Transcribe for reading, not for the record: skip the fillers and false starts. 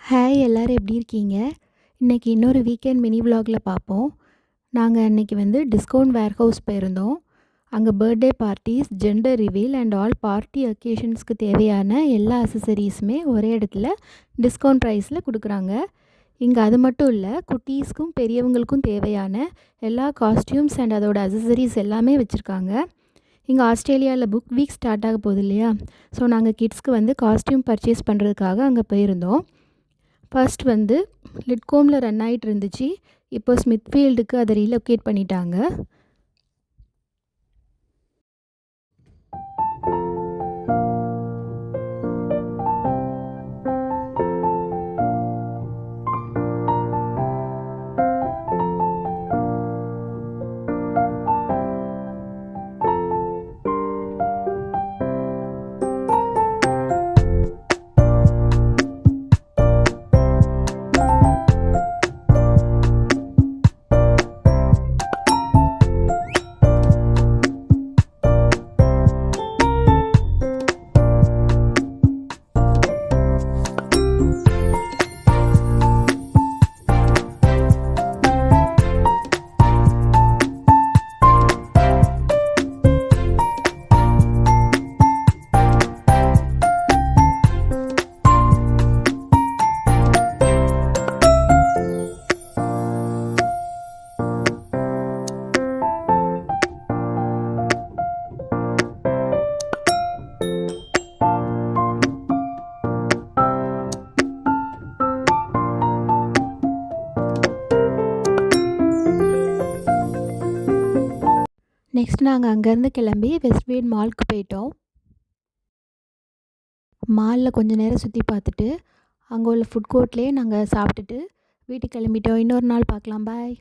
Hi எல்லோரும் எப்படி இருக்கீங்க? இன்றைக்கி இன்னொரு வீக்கெண்ட் மினி விலாகில் பார்ப்போம். நாங்கள் அன்றைக்கி டிஸ்கவுண்ட் வேர்ஹவுஸ் போயிருந்தோம். அங்கே birthday parties, gender reveal and all party அக்கேஷன்ஸ்க்கு தேவையான எல்லா அசசரிஸுமே ஒரே இடத்துல டிஸ்கவுண்ட் ப்ரைஸில் கொடுக்குறாங்க. இங்கே அது மட்டும் இல்லை, குட்டீஸ்க்கும் பெரியவங்களுக்கும் தேவையான எல்லா காஸ்டியூம்ஸ் அண்ட் அதோட அசசரிஸ் எல்லாமே வச்சுருக்காங்க. இங்கே ஆஸ்திரேலியாவில் புக் வீக் ஸ்டார்ட் ஆக போகுது இல்லையா? ஸோ நாங்கள் கிட்ஸ்க்கு காஸ்டியூம் பர்ச்சேஸ் பண்ணுறதுக்காக அங்கே போயிருந்தோம். ஃபர்ஸ்ட் லிட்கோமில் ரன் ஆகிட்டு இருந்துச்சு. இப்போ ஸ்மித்ஃபீல்டுக்கு அதை ரீலொகேட் பண்ணிட்டாங்க. நெக்ஸ்ட் நாங்கள் அங்கேருந்து கிளம்பி வெஸ்ட்வேட் மாலுக்கு போயிட்டோம். மாலில் கொஞ்சம் நேரம் சுற்றி பார்த்துட்டு அங்கே உள்ள ஃபுட் கோர்ட்லேயே நாங்கள் சாப்பிட்டுட்டு வீட்டுக்கு கிளம்பிட்டோம். இன்னொரு நாள் பார்க்கலாம். பாய்.